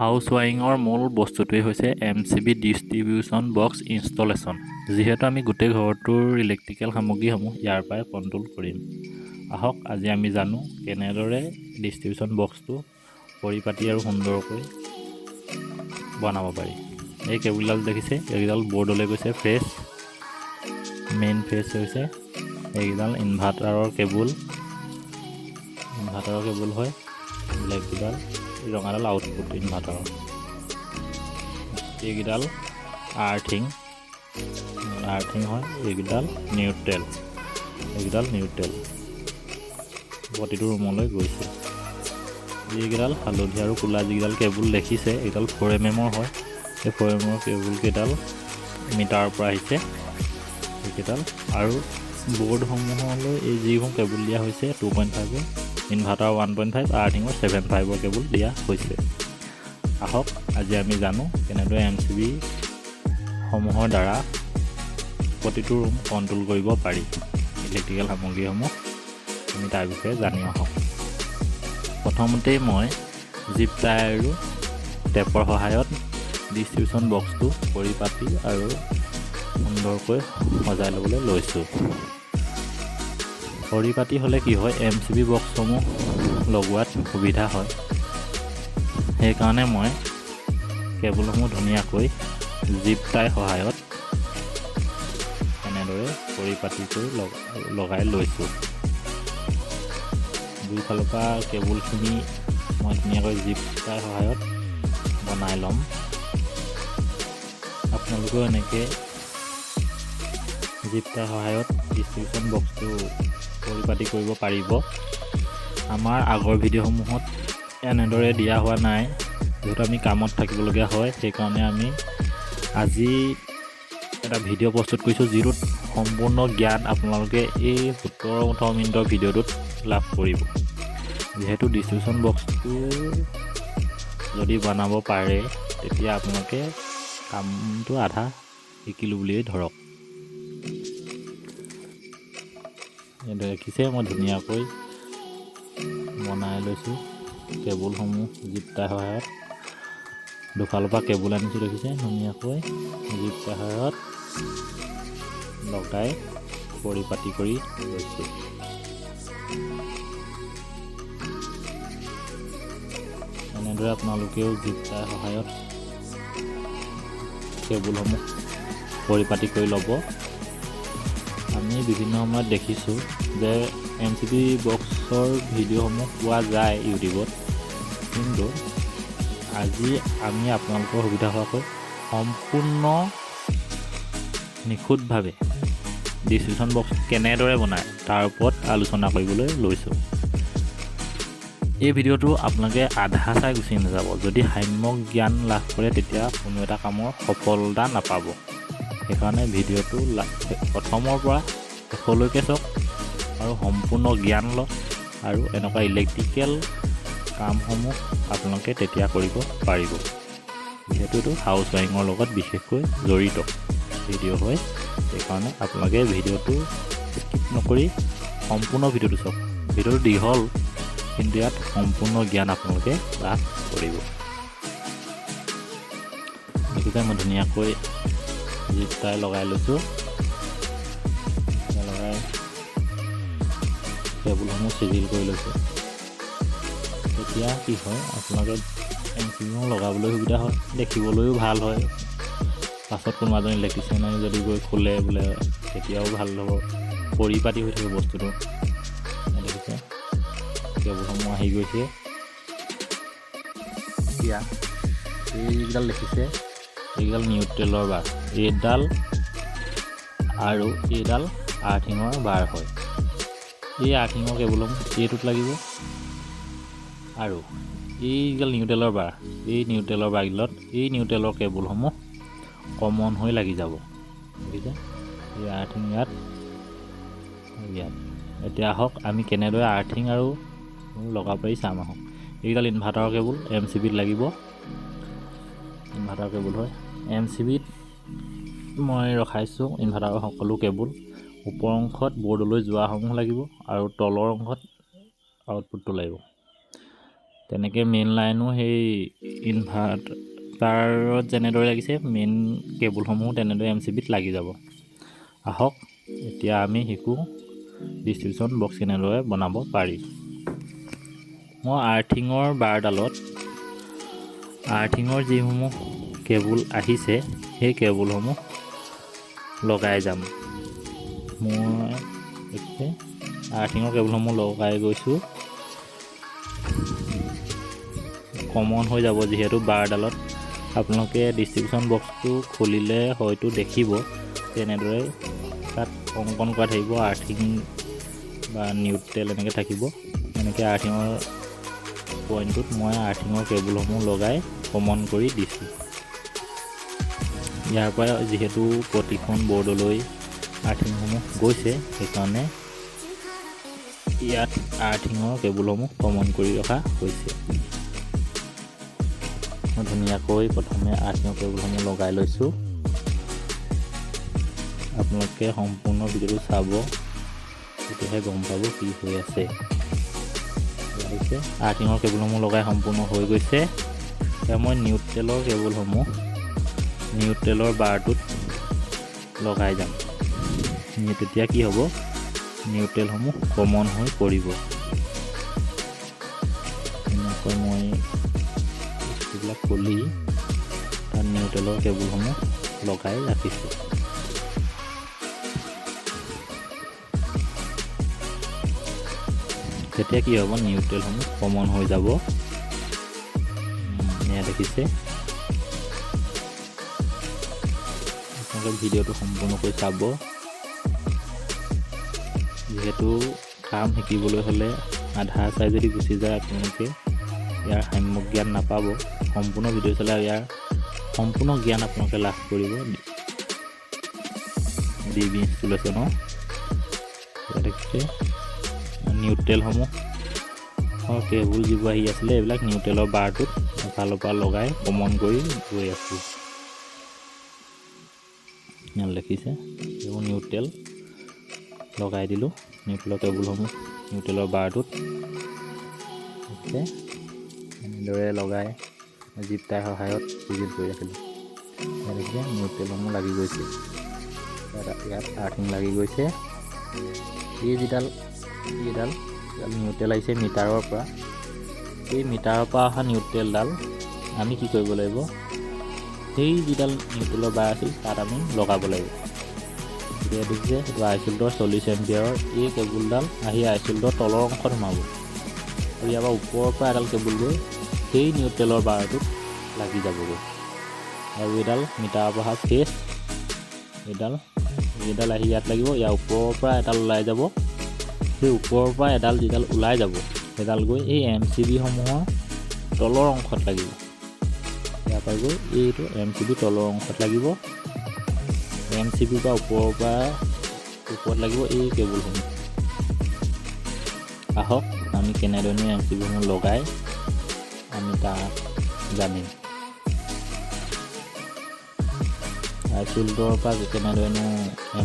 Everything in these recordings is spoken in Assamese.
হাউচ ৱাইৰিঙৰ মূল বস্তুটোৱেই হৈছে MCB ডিষ্ট্ৰিবিউশ্যন বক্স ইনষ্টলেশ্যন। যিহেতু আমি গোটেই ঘৰটোৰ ইলেক্ট্ৰিকেল সামগ্ৰীসমূহ ইয়াৰ পৰাই কণ্ট্ৰল কৰিম। আহক আজি আমি জানো কেনেদৰে ডিষ্ট্ৰিবিউশ্যন বক্সটো পৰিপাটি আৰু সুন্দৰকৈ বনাব পাৰি। এই কেবুলডাল দেখিছে, এইকেইডাল বৰ্ডলৈ গৈছে ফ্ৰেছ, মেইন ফ্ৰেছ হৈছে। এইকেইডাল ইনভাৰ্টাৰৰ কেবুল হয়। ব্লেককেইডাল ৰঙাডাল আউটপুট ইনভাৰ্টাৰৰ। এইকেইডাল আৰ্থিং হয়। এইকেইডাল নিউট্ৰেল, প্ৰতিটো ৰুমলৈ গৈছে। যিকেইডাল হালধীয়া আৰু ক'লা যিকেইডাল কেবুল দেখিছে, এইডাল 4mm হয়। এই 4mm কেবুলকেইডাল মিটাৰৰ পৰা আহিছে এইকেইডাল। আৰু বৰ্ডসমূহলৈ এই যিসমূহ কেবুল দিয়া হৈছে 2.5, ইনভাৰ্টাৰ 1.5, আৰ্থিঙৰ 7.5 কেবুল দিয়া হৈছে। আহক আজি আমি জানো কেনেদৰে MCB সমূহৰ দ্বাৰা প্ৰতিটো ৰুম কণ্ট্ৰল কৰিব পাৰি। ইলেক্ট্ৰিকেল সামগ্ৰীসমূহ আমি তাৰ বিষয়ে জানি আহোঁ। প্ৰথমতেই মই জিপ টাই আৰু টেপৰ সহায়ত ডিষ্ট্ৰিবিউশ্যন বক্সটো পৰিপাটি আৰু সুন্দৰকৈ সজাই ল'বলৈ লৈছোঁ। পৰিপাটি হ'লে কি হয়, MCB বক্সসমূহ লগোৱাত সুবিধা হয়। সেইকাৰণে মই কেবুলসমূহ ধুনীয়াকৈ জিপ টাই সহায়ত এনেদৰে পৰিপাটিকৈ লগাই লৈছোঁ। দুইফালৰ পৰা কেবুলখিনি মই ধুনীয়াকৈ জিপ টাই সহায়ত বনাই ল'ম। আপোনালোকেও এনেকৈ জিপ টাই সহায়ত ডিষ্ট্ৰিবিউশ্যন বক্সটো পৰিপাটি কৰিব পাৰিব। আমাৰ আগৰ ভিডিঅ'সমূহত এনেদৰে দিয়া হোৱা নাই, যিহেতু আমি কামত থাকিবলগীয়া হয়। সেইকাৰণে আমি আজি এটা ভিডিঅ' প্ৰস্তুত কৰিছোঁ, যিটোত সম্পূৰ্ণ জ্ঞান আপোনালোকে এই 17-18 মিনিটৰ ভিডিঅ'টোত লাভ কৰিব। যিহেতু ডিষ্ট্ৰিবিউশ্যন বক্সটো যদি বনাব পাৰে, তেতিয়া আপোনালোকে কামটো আধা শিকিলোঁ বুলিয়েই ধৰক। দেখিছে মই ধুনীয়াকৈ বনাই লৈছোঁ কেবুলসমূহ জিপ টাই সহায়ত। দুফালৰ পৰা কেবুল আনিছোঁ, দেখিছে ধুনীয়াকৈ জিপ টাই সহায়ত লগাই পৰিপাটি কৰি লৈছোঁ। এনেদৰে আপোনালোকেও জিপ টাই সহায়ত কেবুলসমূহ পৰিপাটি কৰি ল'ব। আমি বিভিন্ন সময়ত দেখিছোঁ যে MCB বক্সৰ ভিডিঅ'সমূহ পোৱা যায় ইউটিউবত, কিন্তু আজি আমি আপোনালোকৰ সুবিধা হোৱাকৈ সম্পূৰ্ণ নিখুঁতভাৱে ডিষ্ট্ৰিবিউশ্যন বক্স কেনেদৰে বনায় তাৰ ওপৰত আলোচনা কৰিবলৈ লৈছোঁ। এই ভিডিঅ'টো আপোনালোকে আধা চাই গুচি নাযাব। যদি সাম্যক জ্ঞান লাভ কৰে, তেতিয়া কোনো এটা কামৰ সফলতা নাপাব। সেইকাৰণে ভিডিঅ'টো প্ৰথমৰ পৰা শেষলৈকে চাওক আৰু সম্পূৰ্ণ জ্ঞান লওক, আৰু এনেকুৱা ইলেক্ট্ৰিকেল কামসমূহ আপোনালোকে তেতিয়া কৰিব পাৰিব। যিহেতু এইটো হাউচ ৱাইৰিঙৰ লগত বিশেষকৈ জড়িত ভিডিঅ' হয়। সেইকাৰণে আপোনালোকে ভিডিঅ'টো স্কিপ নকৰি সম্পূৰ্ণ ভিডিঅ'টো চাওক। ভিডিঅ'টো দীঘল, কিন্তু ইয়াত সম্পূৰ্ণ জ্ঞান আপোনালোকে লাভ কৰিব। গতিকে মই ধুনীয়াকৈ জিপ টাই লগাই লৈছোঁ। লগাই কেবুলসমূহ চিজিল কৰি লৈছোঁ। তেতিয়া কি হয়, আপোনালোকে MCB লগাবলৈ সুবিধা হয়, দেখিবলৈও ভাল হয়। পাছত কোনোবা এজন ইলেক্ট্ৰিচিয়ানে যদি গৈ খোলে বোলে, তেতিয়াও ভাল হ'ব, পৰিপাটি হৈ থাকিব বস্তুটো। দেখিছে কেবুলসমূহ আহি গৈছে। এতিয়া এইকেইডাল দেখিছে, এইকেইডাল নিউট্ৰেলৰ বাৰ, এইডাল আৰু এইডাল আৰ্থিঙৰ বাৰ হয়। এই আৰ্থিঙৰ কেবুলসমূহ এইটোত লাগিব, আৰু এইডাল নিউট্ৰেলৰ বাৰ, এই নিউট্ৰেলৰ বাৰকেইডালত এই নিউট্ৰেলৰ কেবুলসমূহ কমন হৈ লাগি যাব। দেখিছে এই আৰ্থিং ইয়াত। এতিয়া আহক আমি কেনেদৰে আৰ্থিং আৰু লগাব পাৰি চাম। আহক, এইকেইডাল ইনভাৰ্টাৰৰ কেবুল MCBত লাগিব। ইনভাৰ্টাৰ কেবুল হয়। MCBত মই ৰখাইছোঁ ইনভাৰ্টাৰৰ সকলো কেবুল। ওপৰ অংশত বৰ্ডলৈ যোৱাসমূহ লাগিব, আৰু তলৰ অংশত আউটপুটটো লাগিব। তেনেকৈ মেইন লাইনো সেই ইনভাৰ্টাৰত যেনেদৰে লাগিছে মেইন কেবুলসমূহ তেনেদৰে MCBত লাগি যাব। আহক এতিয়া আমি শিকোঁ ডিষ্ট্ৰিবিউশ্যন বক্স কেনেদৰে বনাব পাৰি। মই আৰ্থিঙৰ বাৰডালত আৰ্থিঙৰ যিসমূহ কেবুল আহিছে সেই কেবুলসমূহ লগাই যাম। মই আৰ্থিঙৰ কেবুলসমূহ লগাই গৈছোঁ। কমন হৈ যাব যিহেতু বাৰডালত আপোনালোকে ডিষ্ট্ৰিবিউশ্যন বক্সটো খুলিলে হয়তো দেখিব তেনেদৰে তাত অংকন কৰা থাকিব আৰ্থিং বা নিউট্ৰেল এনেকৈ থাকিব। এনেকৈ আৰ্থিঙৰ পইণ্টটোত মই আৰ্থিঙৰ কেবুলসমূহ লগাই কমন কৰি দিছোঁ। ইয়াৰ পৰা যিহেতু প্ৰতিখন বৰ্ডলৈ আৰ্থিংসমূহ গৈছে সেইকাৰণে ইয়াত আৰ্থিঙৰ কেবুলসমূহ কমন কৰি ৰখা হৈছে। মই ধুনীয়াকৈ প্ৰথমে আৰ্থিঙৰ কেবুলসমূহ লগাই লৈছোঁ। আপোনালোকে সম্পূৰ্ণ ভিডিঅ'টো চাব, তেতিয়াহে গম পাব কি হৈ আছে। আৰ্থিঙৰ কেবুলসমূহ লগাই সম্পূৰ্ণ হৈ গৈছে। এতিয়া মই নিউট্ৰেলৰ কেবুলসমূহ নিউট্ৰেলৰ বাৰটোত লগাই যাম। তেতিয়া কি হ'ব, নিউট্ৰেলসমূহ কমন হৈ পৰিব। এনেকৈ মই এইবিলাক খুলি তাত নিউট্ৰেলৰ কেবুলসমূহ লগাই ৰাখিছোঁ। তেতিয়া কি হ'ব, নিউট্ৰেলসমূহ কমন হৈ যাব। এয়া দেখিছে, আপোনালোকে ভিডিঅ'টো সম্পূৰ্ণকৈ চাব। যিহেতু কাম শিকিবলৈ হ'লে আধা চাই যদি গুচি যায় আপোনালোকে ইয়াৰ সম্যক জ্ঞান নাপাব। সম্পূৰ্ণ ভিডিঅ' চালে ইয়াৰ সম্পূৰ্ণ জ্ঞান আপোনালোকে লাভ কৰিব DB ইনষ্টলেশ্যনৰ। দেখিছে নিউট্ৰেলসমূহ কেবুল যিবোৰ আহি আছিলে এইবিলাক নিউট্ৰেলৰ বাৰটোত এফালৰ পৰা লগাই কমন কৰি গৈ আছোঁ। ইয়াত দেখিছে এইবোৰ নিউট্ৰেল লগাই দিলোঁ। নিউট্ৰেলৰ কেবুলসমূহ নিউট্ৰেলৰ বাৰটোত এনেদৰে লগাই জিপ টাইৰ সহায়ত চিজিল কৰি ৰাখিলোঁ। দেখিছে নিউট্ৰেলসমূহ লাগি গৈছে। ইয়াত আৰ্থিং লাগি গৈছে। এই যিডাল নিউট্ৰেল আহিছে মিটাৰৰ পৰা, এই মিটাৰৰ পৰা অহা নিউট্ৰেলডাল আমি কি কৰিব লাগিব, সেই যিডাল নিউট্ৰেলৰ বাৰ আছিল তাত আমি লগাব লাগিব। এতিয়া দেখিছে এইটো আইচোলেটৰ 40 এম্পিয়াৰৰ এই কেবুলডাল আহি আইচোলেটৰ তলৰ অংশত সোমাব আৰু ইয়াৰ পৰা ওপৰৰ পৰা এডাল কেবুল গৈ সেই নিউট্ৰেলৰ বাৰটোত লাগি যাবগৈ। আৰু এইডাল মিটাৰৰ পৰা অহা ফেজ এইডাল আহি ইয়াত লাগিব। ইয়াৰ ওপৰৰ পৰা এডাল ওলাই যাব। সেই ওপৰৰ পৰা এডাল যিডাল ওলাই যাব সেইডাল গৈ এই MCB সমূহৰ তলৰ অংশত লাগিব। ইয়াৰ পৰা গৈ এইটো MCB তলৰ অংশত লাগিব। MCB বা ওপৰত লাগিব এই কেবুলসমূহ। আহক আমি কেনেধৰণে MCB সমূহ লগাই আমি তাক জানিম। আইচোলেটৰ পৰা কেনেধৰণে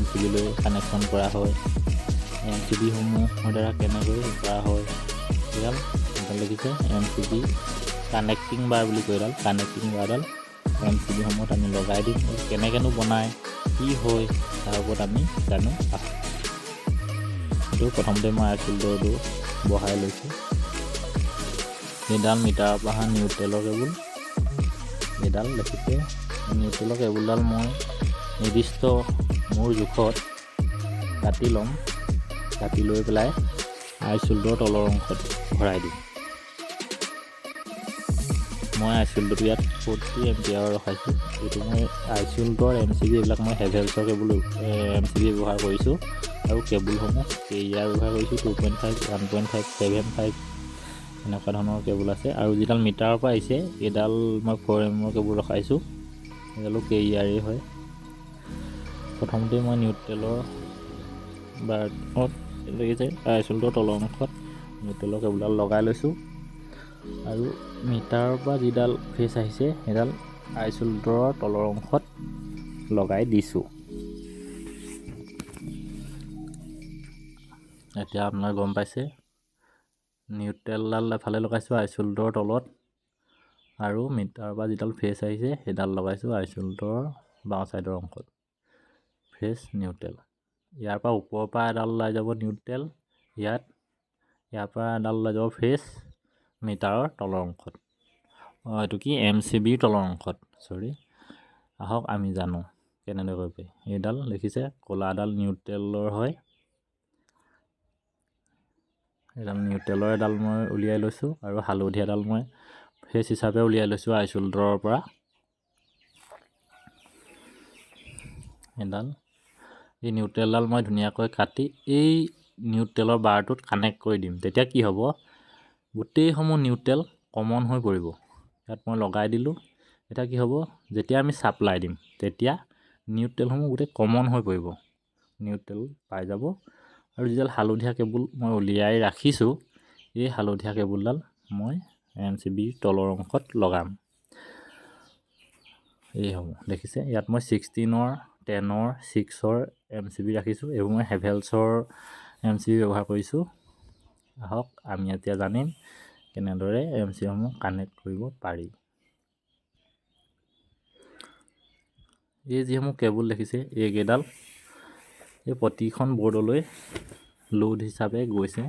MCB লৈ কানেকশ্যন কৰা হয়, MCB সমূহৰ দ্বাৰা কেনেকৈ কৰা হয়, এডাল দেখিছে MCB কানেক্টিং বাৰ বুলি কয়। এডাল কানেক্টিং বাৰডাল MCB সমূহত আমি লগাই দিম। কেনেকৈনো বনায়, কি হয় তাৰ ওপৰত আমি জানো। এইটো প্ৰথমতে মই আইচোলেটৰটো বহাই লৈছোঁ। এইডাল মিটাৰৰ পৰা অহা নিউট্ৰেলৰ কেবুল। এইডাল দেখিছে নিউট্ৰেলৰ কেবুলডাল মই নিৰ্দিষ্ট মোৰ জোখত কাটি ল'ম। কাটি লৈ পেলাই আইচোলেটৰ তলৰ অংশত ভৰাই দিম। মই আইচোলেটৰটো ইয়াত 40 এম্পিয়াৰৰ ৰখাইছোঁ। এইটো মই আইচোলেটৰ MCB এইবিলাক মই হেভেলছৰ কেবুল MCB ব্যৱহাৰ কৰিছোঁ আৰু কেবুলসমূহ কেৰিয়াৰ ব্যৱহাৰ কৰিছোঁ 2.5, 1.5, 7.5 এনেকুৱা ধৰণৰ কেবুল আছে। আৰু যিডাল মিটাৰৰ পৰা আহিছে এইডাল মই 4mm কেবুল ৰখাইছোঁ। এইডালো কেৰিয়াৰেই হয়। প্ৰথমতে মই নিউট্ৰেলৰ বাৰত দেখিছে আইচোলেটৰ তলৰ অংশত নিউট্ৰেলৰ কেবুলডাল লগাই লৈছোঁ আৰু মিটাৰৰ পৰা যিডাল ফেজ আহিছে সেইডাল আইচোলেটৰৰ তলৰ অংশত লগাই দিছোঁ। এতিয়া আপোনাৰ গম পাইছে নিউট্ৰেলডাল এফালে লগাইছোঁ আইচোলেটৰ তলত, আৰু মিটাৰৰ পৰা যিডাল ফেজ আহিছে সেইডাল লগাইছোঁ আইচোলেটৰ বাওঁ ছাইডৰ অংশত। Phase neutral. ইয়াৰ পৰা ওপৰৰ পৰা এডাল ওলাই যাব নিউট্ৰেল ইয়াৰ পৰা এডাল ওলাই যাব ফেজ মিটাৰৰ তলৰ অংশত। এইটো কি MCBৰ তলৰ অংশত, আহক আমি জানো কেনেদৰে কৰিব পাৰি। এইডাল দেখিছে ক'লাডাল নিউট্ৰেলৰ হয়, এডাল নিউট্ৰেলৰ এডাল মই উলিয়াই লৈছোঁ, আৰু হালধীয়াডাল মই ফেজ হিচাপে উলিয়াই লৈছোঁ আইচোলেটৰৰ পৰা। এডাল এই নিউট্ৰেলডাল মই ধুনীয়াকৈ কাটি এই নিউট্ৰেলৰ বাৰটোত কানেক্ট কৰি দিম। তেতিয়া কি হ'ব, গোটেইসমূহ নিউট্ৰেল কমন হৈ পৰিব। ইয়াত মই লগাই দিলোঁ। এতিয়া কি হ'ব, যেতিয়া আমি ছাপ্লাই দিম তেতিয়া নিউট্ৰেলসমূহ গোটেই কমন হৈ পৰিব, নিউট্ৰেল পাই যাব। আৰু যিডাল হালধীয়া কেবুল মই উলিয়াই ৰাখিছোঁ, এই হালধীয়া কেবুলডাল মই MCBৰ তলৰ অংশত লগাম। এইসমূহ দেখিছে, ইয়াত মই 16, 10, 6 MCB ৰাখিছোঁ। এইবোৰ মই হেভেলছৰ MCB ব্যৱহাৰ কৰিছোঁ। আহক আমি এতিয়া জানিম কেনেদৰে MCBসমূহ কানেক্ট কৰিব পাৰি। এই যিসমূহ কেবুল দেখিছে এইকেইডাল এই প্ৰতিখন বৰ্ডলৈ লোড হিচাপে গৈছে।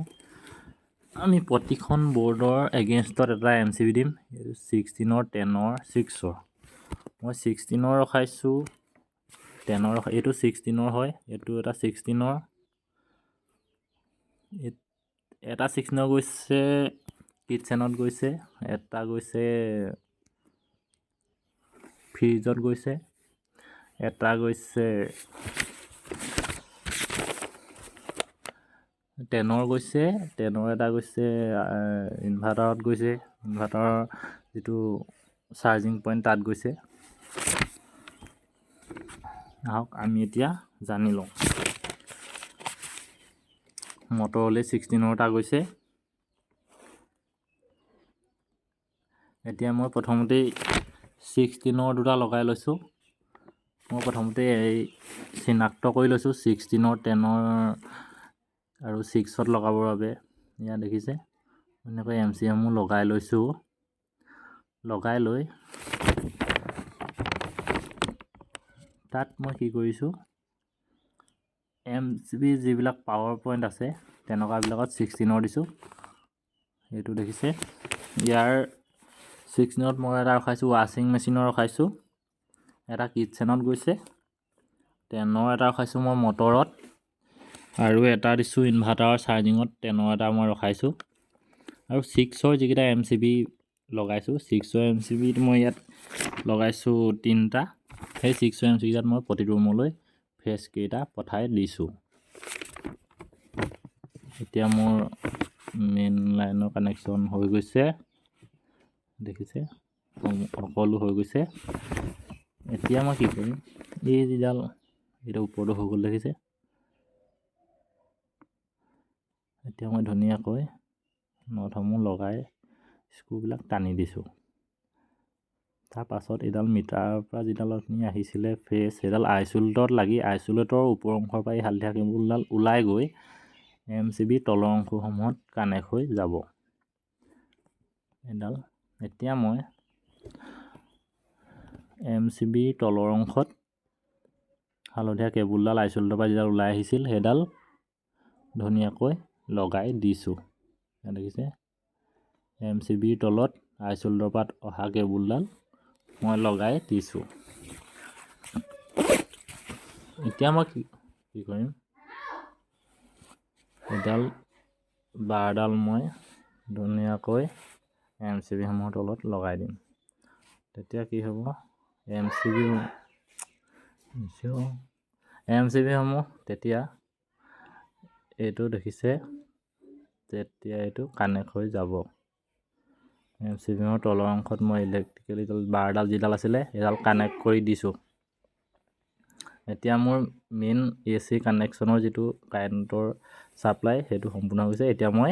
আমি প্ৰতিখন বৰ্ডৰ এগেইনষ্টত এটা MCB দিম। 16, 10, 6। মই 16 ৰখাইছোঁ, 10 এইটো 16 হয়, এইটো এটা 16। এটা 16 গৈছে কিটচেনত গৈছে, এটা গৈছে ফ্ৰিজত গৈছে, এটা গৈছে 10 গৈছে, 10 এটা গৈছে ইনভাৰ্টাৰত গৈছে, ইনভাৰ্টাৰৰ যিটো চাৰ্জিং পইণ্ট তাত গৈছে। আহক আমি এতিয়া জানি লওঁ। মটৰলৈ 16 এটা গৈছে। এতিয়া মই প্ৰথমতেই 16 দুটা লগাই লৈছোঁ। মই প্ৰথমতে এই চিনাক্ত কৰি লৈছোঁ 16, 10 আৰু 6ত লগাবৰ বাবে। ইয়াত দেখিছে এনেকৈ MCBসমূহ লগাই লৈছোঁ। লগাই লৈ তাত মই কি কৰিছোঁ, MCB যিবিলাক পাৱাৰ পইণ্ট আছে তেনেকুৱাবিলাকত 16 দিছোঁ। এইটো দেখিছে, ইয়াৰ 16ত মই এটা ৰখাইছোঁ ৱাশ্বিং মেচিনৰ ৰখাইছোঁ, এটা কিটচেনত গৈছে, 10 এটা ৰখাইছোঁ মই মটৰত, আৰু এটা দিছোঁ ইনভাৰ্টাৰৰ চাৰ্জিঙত 10 এটা মই ৰখাইছোঁ। আৰু 6ৰ যিকেইটা MCB লগাইছোঁ, 6ৰ MCBত মই ইয়াত লগাইছোঁ 3টা। সেই 6ৰ MCBত মই প্ৰতিটো ৰুমলৈ ফেজকেইটা পঠাই দিছোঁ। এতিয়া মোৰ মেইন লাইনৰ কানেকশ্যন হৈ গৈছে, দেখিছে সকলো হৈ গৈছে। এতিয়া মই কি কৰিম, এই যিডাল এইটো ওপৰতো হৈ গ'ল দেখিছে। এতিয়া মই ধুনীয়াকৈ নটসমূহ লগাই স্ক্ৰুবিলাক টানি দিছোঁ। তাৰ পাছত এইডাল মিটাৰৰ পৰা যিডালখিনি আহিছিলে ফেজ, সেইডাল আইচোলেটৰত লাগি আইচোলেটৰ ওপৰ অংশৰ পৰা এই হালধীয়া কেবুলডাল ওলাই গৈ MCBৰ তলৰ অংশসমূহত কানেক্ট হৈ যাব। এইডাল এতিয়া মই MCBৰ তলৰ অংশত হালধীয়া কেবুলডাল আইচোলেটৰ পৰা যিডাল ওলাই আহিছিল সেইডাল ধুনীয়াকৈ লগাই দিছোঁ। দেখিছে MCBৰ তলত আইচোলেটৰ পৰা অহা কেবুলডাল মই লগাই দিছোঁ। এতিয়া মই কি কৰিম, এইডাল বাৰডাল মই ধুনীয়াকৈ MCBসমূহৰ তলত লগাই দিম। তেতিয়া কি হ'ব, MCBসমূহ তেতিয়া এইটো দেখিছে, তেতিয়া এইটো কানেক্ট হৈ যাব। MCBৰ তলৰ অংশত মই ইলেক্ট্ৰিকেল বাৰডাল যিডাল আছিলে সেইডাল কানেক্ট কৰি দিছোঁ। এতিয়া মোৰ মেইন AC কানেকশ্যনৰ যিটো কাৰেণ্টৰ ছাপ্লাই সেইটো সম্পূৰ্ণ হৈছে। এতিয়া মই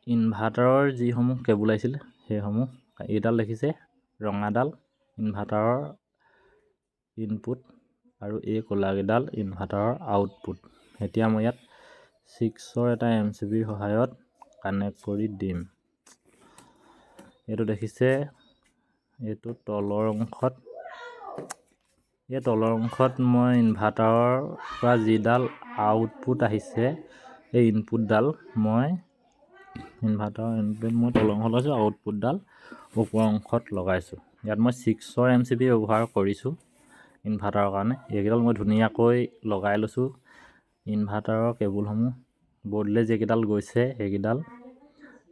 ইনভাৰ্টাৰৰ যিসমূহ কেবুল আহিছিলে সেইসমূহ, এইডাল দেখিছে ৰঙাডাল ইনভাৰ্টাৰৰ ইনপুট, আৰু এই ক'লাকেইডাল ইনভাৰ্টাৰৰ আউটপুট। এতিয়া মই ইয়াত 6ৰ এটা MCBৰ সহায়ত কানেক্ট কৰি দিম। এইটো দেখিছে, এইটো তলৰ অংশত, এই তলৰ অংশত মই ইনভাৰ্টাৰৰ পৰা যিডাল আউটপুট আহিছে, এই ইনপুটডাল মই ইনভাৰ্টাৰৰ ইনপুট মই তলৰ অংশত লগাইছোঁ, আউটপুটডাল ওপৰৰ অংশত লগাইছোঁ। ইয়াত মই 6ৰ MCB ব্যৱহাৰ কৰিছোঁ ইনভাৰ্টাৰৰ কাৰণে। এইকেইডাল মই ধুনীয়াকৈ লগাই লৈছোঁ। ইনভাৰ্টাৰৰ কেবুলসমূহ বৰ্ডলৈ যিকেইডাল গৈছে সেইকেইডাল,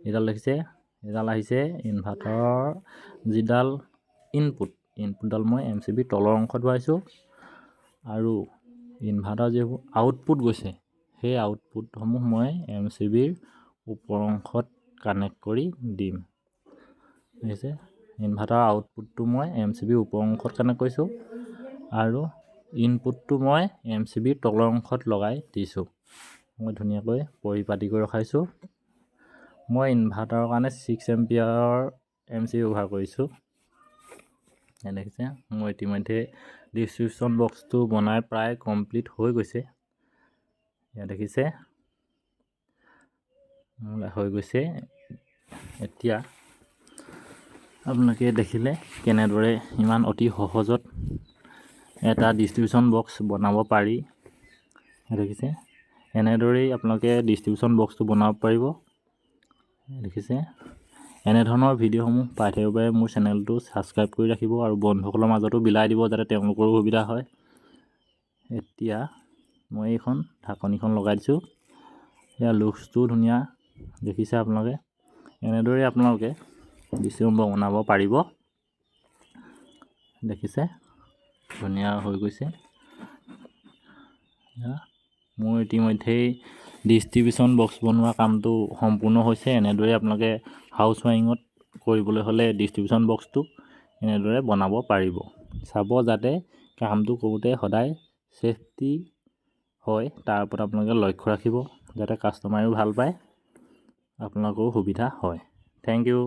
এইডাল দেখিছে, এইডাল আহিছে ইনভাৰ্টাৰৰ যিডাল ইনপুটডাল মই MCB তলৰ অংশত ভৰাইছোঁ, আৰু ইনভাৰ্টাৰ যিবোৰ আউটপুট গৈছে সেই আউটপুটসমূহ মই MCBৰ ওপৰৰ অংশত কানেক্ট কৰি দিম। দেখিছে, ইনভাৰ্টাৰৰ আউটপুটটো মই MCBৰ ওপৰৰ অংশত কানেক্ট কৰিছোঁ, আৰু ইনপুটটো মই MCBৰ তলৰ অংশত লগাই দিছোঁ। মই ধুনীয়াকৈ পৰিপাটি কৰি ৰখাইছোঁ। মই ইনভাৰ্টাৰৰ কাৰণে 6 এম্পিয়াৰৰ MCB ব্যৱহাৰ কৰিছোঁ। দেখিছে, মই ইতিমধ্যে ডিষ্ট্ৰিবিউশ্যন বক্সটো বনাই প্ৰায় কমপ্লিট হৈ গৈছে। ইয়াত দেখিছে হৈ গৈছে। এতিয়া আপোনালোকে দেখিলে কেনেদৰে ইমান অতি সহজত এটা ডিষ্ট্ৰিবিউশ্যন বক্স বনাব পাৰি। দেখিছে, এনেদৰেই আপোনালোকে ডিষ্ট্ৰিবিউশ্যন বক্সটো বনাব পাৰিব। দেখিছে, এনেধৰণৰ ভিডিঅ'সমূহ পাই থাকিবৰ বাবে মোৰ চেনেলটো ছাবস্ক্ৰাইব কৰি ৰাখিব, আৰু বন্ধুসকলৰ মাজতো বিলাই দিব যাতে তেওঁলোকৰো সুবিধা হয়। এতিয়া মই এইখন ঢাকনিখন লগাই দিছোঁ। ইয়াৰ লুকছটোও ধুনীয়া দেখিছে আপোনালোকে। এনেদৰে আপোনালোকে ডিষ্ট্ৰিবিউশ্যন বক্স বনাব পাৰিব। দেখিছে, ধুনীয়া হৈ গৈছে। মোৰ ইতিমধ্যেই ডিষ্ট্ৰিবিউশ্যন বক্স বনোৱা কামটো সম্পূৰ্ণ হৈছে। এনেদৰে আপোনালোকে হাউচ ৱাইৰিঙত কৰিবলৈ হ'লে ডিষ্ট্ৰিবিউশ্যন বক্সটো এনেদৰে বনাব পাৰিব। চাব যাতে কামটো কৰোঁতে সদায় ছেফটি হয়, তাৰ ওপৰত আপোনালোকে লক্ষ্য ৰাখিব, যাতে কাষ্টমাৰেও ভাল পায়, আপোনালোকৰো সুবিধা হয়। Thank U.